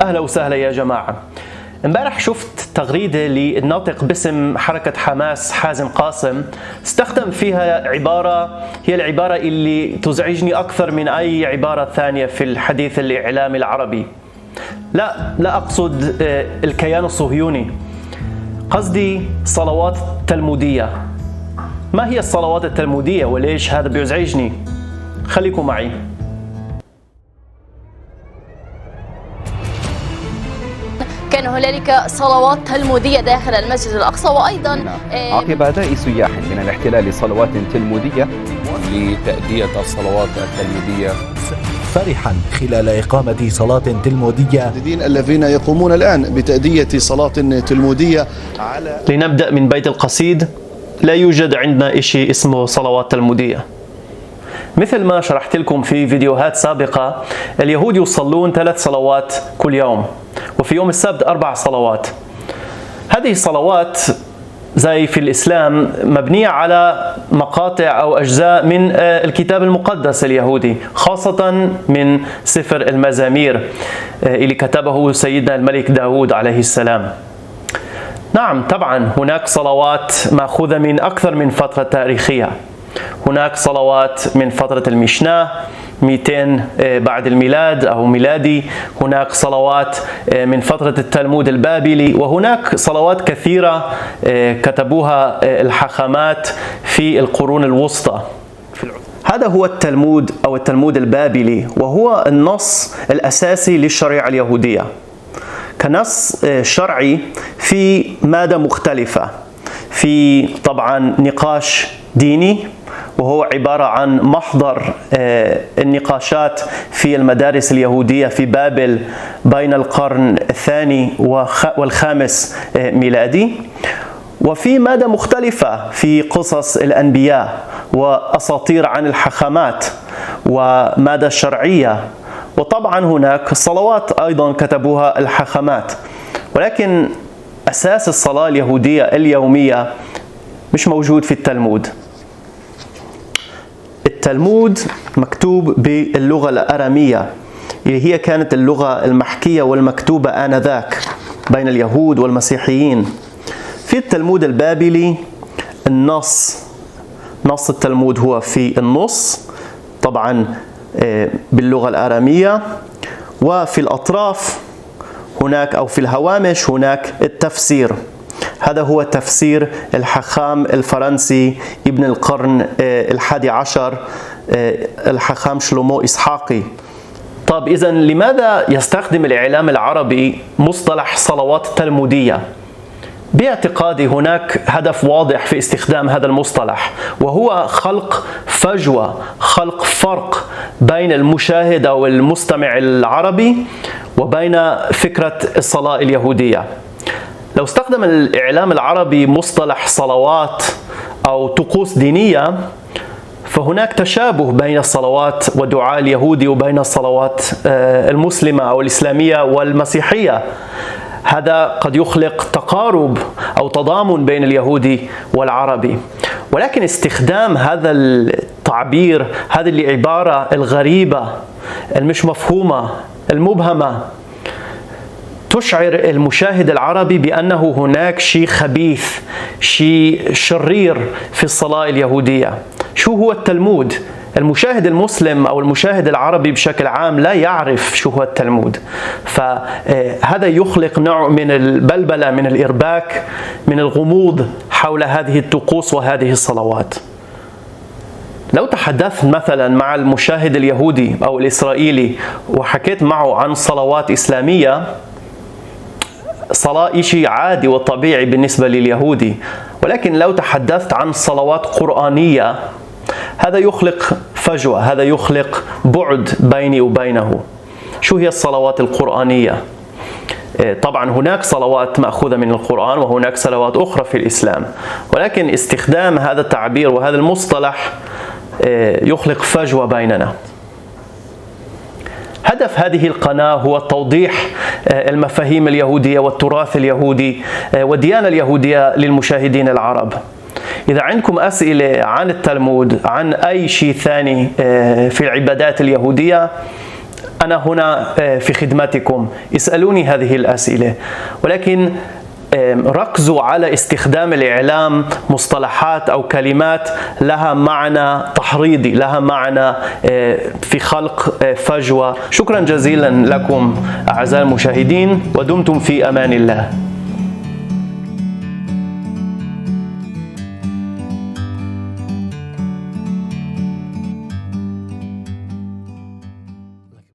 أهلا وسهلا يا جماعة. امبارح شفت تغريدة للناطق باسم حركة حماس حازم قاسم، استخدم فيها عبارة هي العبارة اللي تزعجني أكثر من أي عبارة ثانية في الحديث الإعلامي العربي. لا أقصد الكيان الصهيوني، قصدي صلوات تلمودية. ما هي الصلوات التلمودية وليش هذا بيزعجني؟ خليكم معي. كان هنالك صلوات تلمودية داخل المسجد الأقصى، وأيضا عقب أداء سياح من الاحتلال صلوات تلمودية لتأدية الصلوات التلمودية فرحا خلال إقامة صلاة تلمودية الذين يقومون الآن بتأدية صلاة تلمودية لنبدأ من بيت القصيد. لا يوجد عندنا إشي اسمه صلوات تلمودية. مثل ما شرحت لكم في فيديوهات سابقة، اليهود يصلون 3 صلوات كل يوم، وفي يوم السبت 4 صلوات. هذه الصلوات زي في الإسلام مبنية على مقاطع أو أجزاء من الكتاب المقدس اليهودي، خاصة من سفر المزامير اللي كتبه سيدنا الملك داود عليه السلام. نعم، طبعا هناك صلوات مأخوذة من أكثر من فترة تاريخية. هناك صلوات من فترة المشناه 200 بعد الميلاد أو ميلادي، هناك صلوات من فترة التلمود البابلي، وهناك صلوات كثيرة كتبوها الحاخامات في القرون الوسطى. هذا هو التلمود أو التلمود البابلي، وهو النص الأساسي للشريعة اليهودية كنص شرعي في مادة مختلفة، في طبعا نقاش ديني، وهو عبارة عن محضر النقاشات في المدارس اليهودية في بابل بين القرن الثاني والخامس ميلادي. وفي مادة مختلفة في قصص الأنبياء وأساطير عن الحاخامات ومادة شرعية، وطبعا هناك صلوات أيضا كتبوها الحاخامات. ولكن أساس الصلاة اليهودية اليومية مش موجود في التلمود. التلمود مكتوب باللغة الأرامية اللي هي كانت اللغة المحكية والمكتوبة آنذاك بين اليهود والمسيحيين. في التلمود البابلي نص التلمود هو في النص طبعا باللغة الأرامية، وفي الأطراف هناك أو في الهوامش هناك التفسير. هذا هو تفسير الحاخام الفرنسي ابن القرن 11 الحاخام شلومو إسحاقي. طب إذن لماذا يستخدم الإعلام العربي مصطلح صلوات تلمودية؟ باعتقادي هناك هدف واضح في استخدام هذا المصطلح، وهو خلق فجوة، خلق فرق بين المشاهد أو المستمع العربي وبين فكرة الصلاة اليهودية. لو استخدم الإعلام العربي مصطلح صلوات أو طقوس دينية، فهناك تشابه بين الصلوات والدعاء اليهودي وبين الصلوات المسلمة أو الإسلامية والمسيحية. هذا قد يخلق تقارب أو تضامن بين اليهودي والعربي. ولكن استخدام هذا التعبير، هذه العبارة الغريبة المش مفهومة المبهمة، تشعر المشاهد العربي بأنه هناك شيء خبيث، شيء شرير في الصلاة اليهودية. شو هو التلمود؟ المشاهد المسلم أو المشاهد العربي بشكل عام لا يعرف شو هو التلمود، فهذا يخلق نوع من البلبلة، من الإرباك، من الغموض حول هذه الطقوس وهذه الصلوات. لو تحدثت مثلا مع المشاهد اليهودي أو الإسرائيلي وحكيت معه عن صلوات إسلامية، صلاة إشي عادي وطبيعي بالنسبة لليهودي. ولكن لو تحدثت عن صلوات قرآنية، هذا يخلق فجوة، هذا يخلق بعد بيني وبينه. شو هي الصلوات القرآنية؟ طبعا هناك صلوات مأخوذة من القرآن وهناك صلوات أخرى في الإسلام، ولكن استخدام هذا التعبير وهذا المصطلح يخلق فجوة بيننا. هدف هذه القناة هو توضيح المفاهيم اليهودية والتراث اليهودي والديانة اليهودية للمشاهدين العرب. إذا عندكم أسئلة عن التلمود، عن أي شيء ثاني في العبادات اليهودية، أنا هنا في خدمتكم، اسألوني هذه الأسئلة، ولكن ركزوا على استخدام الإعلام مصطلحات أو كلمات لها معنى تحريضي، لها معنى في خلق فجوة. شكرا جزيلا لكم أعزائي المشاهدين، ودمتم في أمان الله.